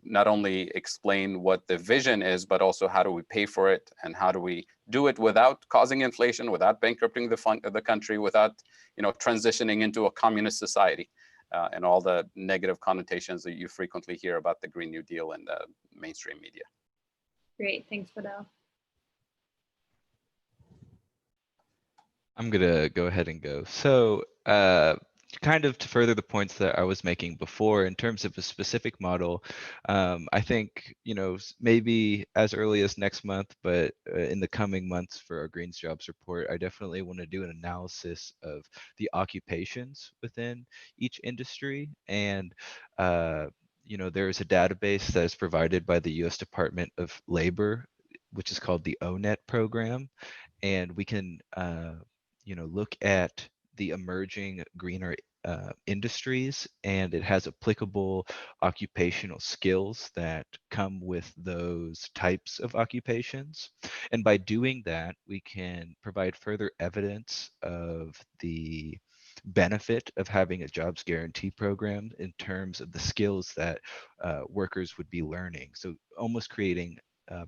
not only explain what the vision is, but also how do we pay for it and how do we do it without causing inflation, without bankrupting the country, without transitioning into a communist society, and all the negative connotations that you frequently hear about the Green New Deal in the mainstream media. Great, thanks, Fadhel. I'm gonna go ahead and go. So kind of to further the points that I was making before in terms of a specific model, I think, maybe as early as next month, but in the coming months for our Greens Jobs Report, I definitely want to do an analysis of the occupations within each industry. And, there is a database that is provided by the U.S. Department of Labor, which is called the ONET program. And we can, look at the emerging greener industries, and it has applicable occupational skills that come with those types of occupations. And by doing that, we can provide further evidence of the benefit of having a jobs guarantee program in terms of the skills that workers would be learning. So almost creating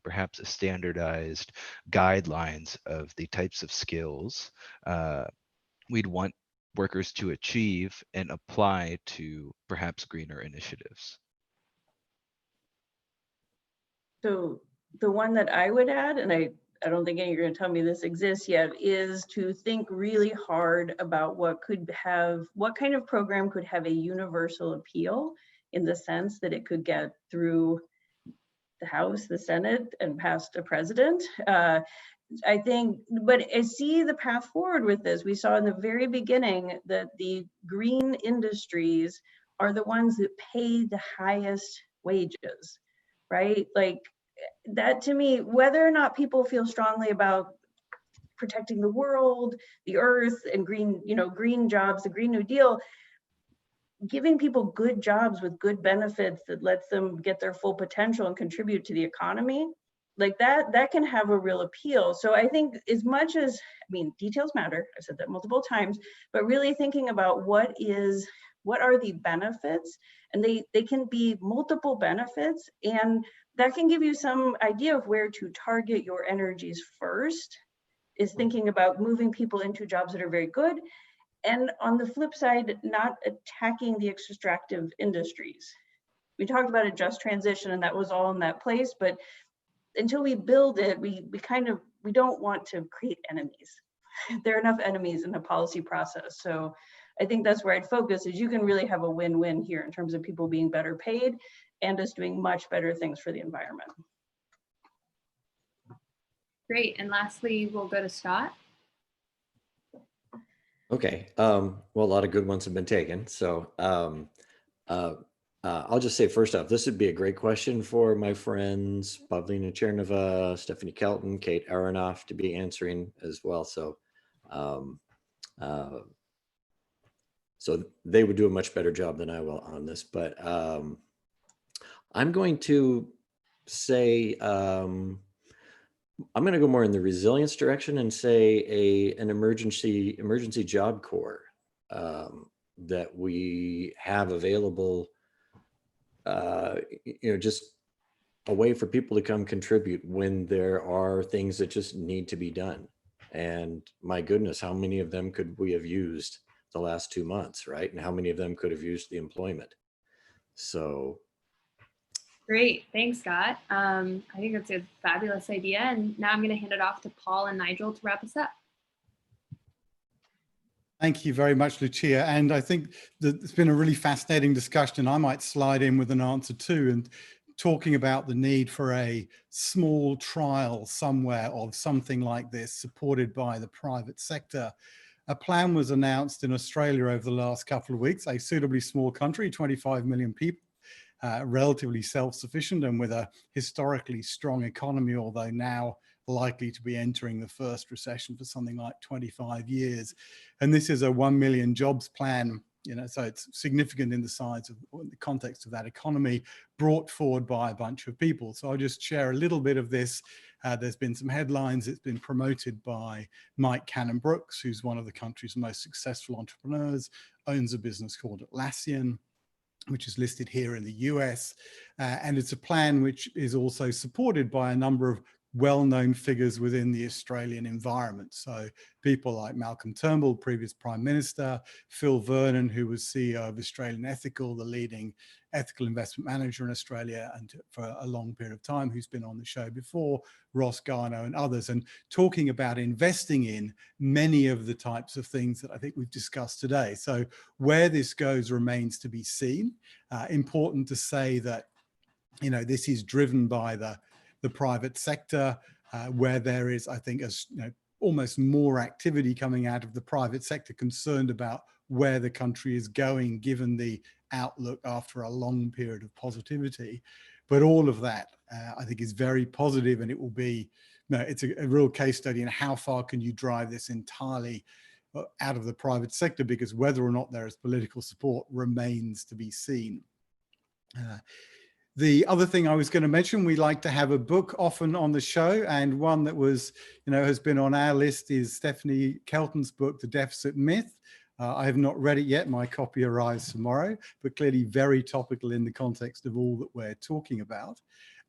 perhaps a standardized guidelines of the types of skills we'd want workers to achieve and apply to perhaps greener initiatives. So the one that I would add, and I don't think you're going to tell me this exists yet, is to think really hard about what kind of program could have a universal appeal, in the sense that it could get through the House, the Senate, and past a president. I think, but I see the path forward with this. We saw in the very beginning that the green industries are the ones that pay the highest wages, right? Like that, to me, whether or not people feel strongly about protecting the world, the earth, and green jobs, the Green New Deal, giving people good jobs with good benefits that lets them get their full potential and contribute to the economy, like that can have a real appeal. So I think, as much as, details matter, I've said that multiple times, but really thinking about what are the benefits, and they can be multiple benefits, and that can give you some idea of where to target your energies first, is thinking about moving people into jobs that are very good. And on the flip side, not attacking the extractive industries. We talked about a just transition, and that was all in that place, but until we build it, we don't want to create enemies. There are enough enemies in the policy process. So I think that's where I'd focus, is you can really have a win-win here in terms of people being better paid and us doing much better things for the environment. Great. And lastly, we'll go to Scott. Okay. Well, a lot of good ones have been taken. So I'll just say first off, this would be a great question for my friends Pavlina Chernova, Stephanie Kelton, Kate Aronoff to be answering as well. So so they would do a much better job than I will on this. But I'm going to say I'm going to go more in the resilience direction and say an emergency job corps that we have available. Just a way for people to come contribute when there are things that just need to be done. And my goodness, how many of them could we have used the last 2 months, right? And how many of them could have used the employment? So. Great, thanks, Scott. I think that's a fabulous idea. And now I'm going to hand it off to Paul and Nigel to wrap us up. Thank you very much, Lucia. And I think that it's been a really fascinating discussion. I might slide in with an answer too, and talking about the need for a small trial somewhere of something like this supported by the private sector. A plan was announced in Australia over the last couple of weeks, a suitably small country, 25 million people, relatively self-sufficient and with a historically strong economy, although now likely to be entering the first recession for something like 25 years. And this is a 1 million jobs plan, so it's significant in the size of the context of that economy, brought forward by a bunch of people. So I'll just share a little bit of this. There's been some headlines. It's been promoted by Mike Cannon-Brookes, who's one of the country's most successful entrepreneurs, owns a business called Atlassian, which is listed here in the US. And it's a plan which is also supported by a number of well-known figures within the Australian environment. So people like Malcolm Turnbull, previous Prime Minister, Phil Vernon, who was CEO of Australian Ethical, the leading ethical investment manager in Australia and for a long period of time, who's been on the show before, Ross Garno and others, and talking about investing in many of the types of things that I think we've discussed today. So where this goes remains to be seen. Important to say that, this is driven by the private sector, where there is, I think, almost more activity coming out of the private sector concerned about where the country is going, given the outlook after a long period of positivity. But all of that, I think, is very positive, and it will be, it's a real case study in how far can you drive this entirely out of the private sector, because whether or not there is political support remains to be seen. The other thing I was going to mention, we like to have a book often on the show, and one that was, has been on our list is Stephanie Kelton's book, The Deficit Myth. I have not read it yet. My copy arrives tomorrow, but clearly very topical in the context of all that we're talking about.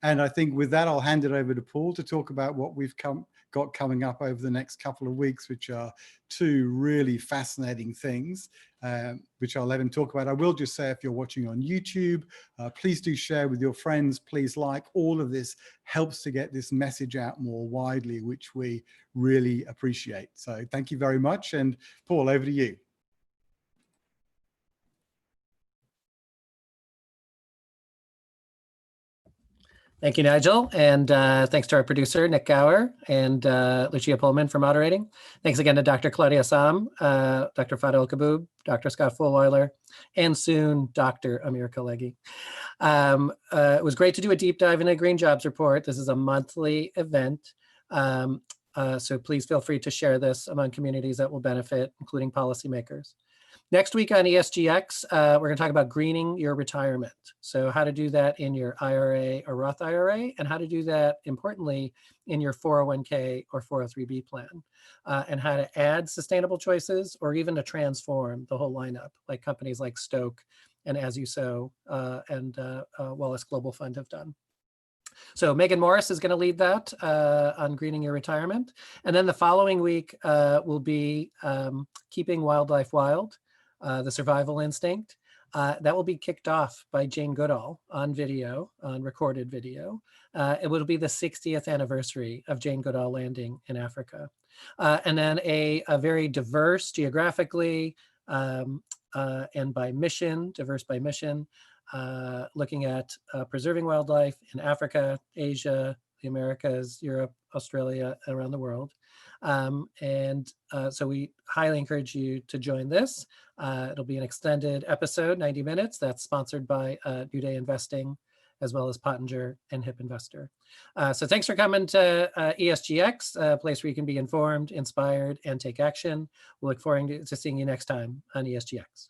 And I think with that, I'll hand it over to Paul to talk about what we've got coming up over the next couple of weeks, which are two really fascinating things, which I'll let him talk about. I will just say, if you're watching on YouTube, please do share with your friends. Please like. All of this helps to get this message out more widely, which we really appreciate. So thank you very much. And Paul, over to you. Thank you, Nigel. And thanks to our producer, Nick Gower, and Lucia Pullman for moderating. Thanks again to Dr. Claudia Sahm, Dr. Fadhel Kaboub, Dr. Scott Fullwiler, and soon Dr. Amir Khalegi. It was great to do a deep dive into Green Jobs Report. This is a monthly event. So please feel free to share this among communities that will benefit, including policymakers. Next week on ESGX, we're going to talk about greening your retirement. So how to do that in your IRA or Roth IRA, and how to do that, importantly, in your 401k or 403b plan, and how to add sustainable choices or even to transform the whole lineup, like companies like Stoke and As You Sow and Wallace Global Fund have done. So Megan Morris is going to lead that on greening your retirement. And then the following week will be Keeping Wildlife Wild, the Survival Instinct. That will be kicked off by Jane Goodall on video, on recorded video. It will be the 60th anniversary of Jane Goodall landing in Africa. And then a very diverse geographically and by mission, diverse by mission, looking at preserving wildlife in Africa, Asia, the Americas, Europe, Australia, and around the world. So we highly encourage you to join this. It'll be an extended episode, 90 minutes. That's sponsored by New Day Investing, as well as Pottinger and Hip Investor. So thanks for coming to ESGX, a place where you can be informed, inspired, and take action. We'll look forward to seeing you next time on ESGX.